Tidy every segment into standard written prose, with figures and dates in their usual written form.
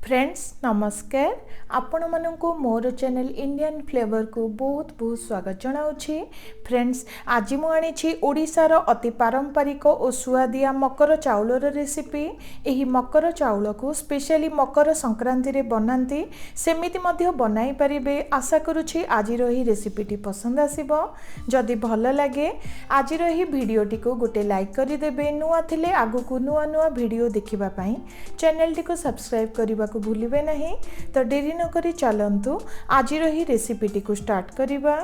Friends नमस्कार आपण मानक मोर चैनल इंडियन फ्लेवर को बहुत बहुत स्वागत जनाऊँगी। फ्रेंड्स आज मुझे ओडिशार अति पारंपरिक और सुआदिया मकर चाउलर रेसिपी। यही मकर चाउल को स्पेशली मकर संक्रांति रे बनाती सेमिति मध्य बनाई पारिबे। आशा करुछि आज रही रेसिपीटी पसंद आसीबो। जदि भल लगे आज रही वीडियोटी को गोटे लाइक करदेवे। नुआ थिले आगु को नुआ नुआ वीडियो देखिबा पई चैनल टी को सब्सक्राइब करबा को भूलिबे नहीं। तो देरी न करी चलंतु आज रही रेसिपीटी को स्टार्ट करिबा।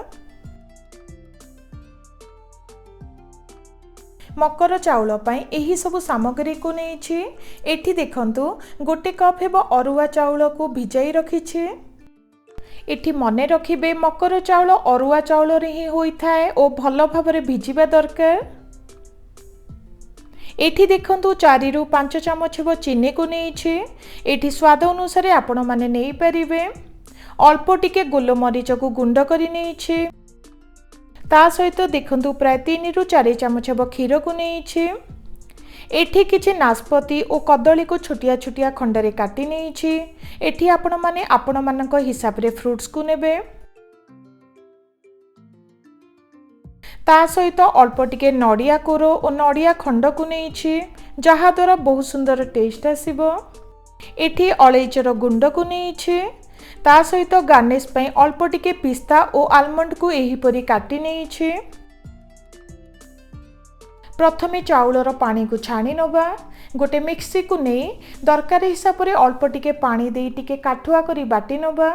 मकर चाउल पाई एही सब सामग्री को नेछि। एठी देखंतु गोटे कप हेबो अरुआ चाउल को भिजाई रखिछि। एठी मने रखिबे मकर चाउल अरुआ चाउल रे ही होई थाए ओ भलो भाबरे भिजिबा दरकार। एठी देखंतु 4 रु 5 चमच हेबो चीनी को नेछि। एठी स्वाद अनुसार आपण माने नेई परिबे। अल्प टिके गोलमरीच को गुंड करी नेछि। ता सहित देखंतु प्राय 3 रु 4 चमच हेबो खीर को नेछि। एठी किछि नाशपति और कदली को छोटिया छोटिया खंडरे काटी नेछि। एठी आपण माने आपण मानक हिसाब रे फ्रूट्स को नेबे। ता सहित अल्प टिके नड़िया कोर और नड़िया खंड को नेछि जहा द्वारा बहुत सुंदर टेस्ट आसीबो। एठी अलैचर गुंड को नेछि। ता सहित गार्निश पई अल्प टिके पिस्ता और आलमंड को एही परी काटी नेछि। प्रथमे चाउलर पानी को छाणी नबा। गोटे मिक्सी को नहीं दरकार हिसाब रे अल्प टिके पानी दे टिके काठुआ करी बाटी नबा।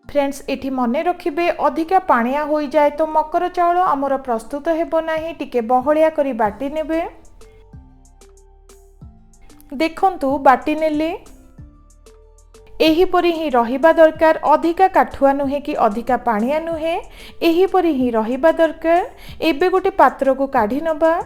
फ्रेंड्स एठी मने रखिबे अधिका पानिया होई जाए तो मकर चाउल आमर प्रस्तुत हेबो नाही। टिके बहलिया करी बाटी नेबे। देखंतु बाटी नेले एही परी ही रहिबा दरकार। अधिका काठुआ नुहे कि अधिका पानिया नुहे एही परी ही रहिबा दरकार। एबे गोटे पात्र को काढी नबा।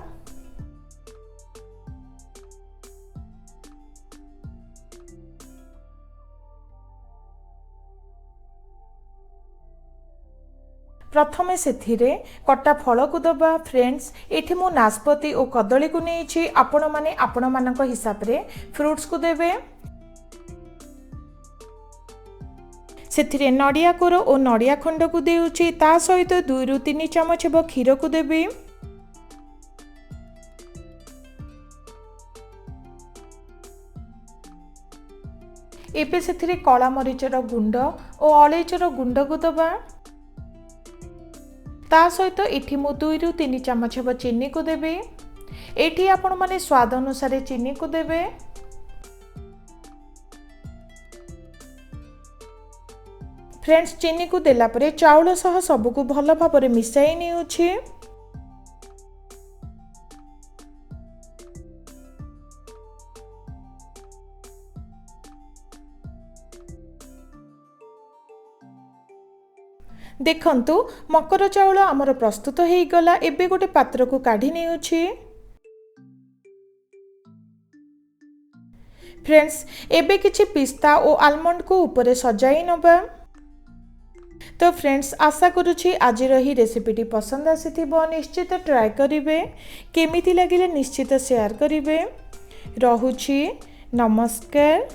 प्रथमे सेथिरे कटा फल को दबा। फ्रेंड्स एठी मु नाशपति और कदली को नेछि। आपण माने आपण मानक हिसाब रे फ्रूट्स को देबे। सेथिरे नड़िया कोर और नड़िया खंड को देउछि। ता सहित 2 रु 3 चमच हेबो खीर को देबे। एबे सेथिरे कला मरीचर गुंड और अलैचर गुंड को दबा। ता सहित एठी मु 2 रु 3 चमच हेबो चीनी को देबे। एठी आपण माने स्वाद अनुसार चीनी को देबे। फ्रेंड्स चीनी को देला परे चाउल सह सब को भलो भाबरे मिसाई नेउछि। देखंतु मकर चाउल आमर प्रस्तुत हो गला। एबे गोटे पात्र को काढी नेउछि। फ्रेंड्स एबे किछि पिस्ता और आलमंड को ऊपर सजाई नबा। तो फ्रेंड्स आशा करुछि आज रही रेसिपीटी पसंद आसीथिबो। निश्चित ट्राई करिवे। केमिति लागिले निश्चित शेयर करिवे। रहुछि नमस्कार।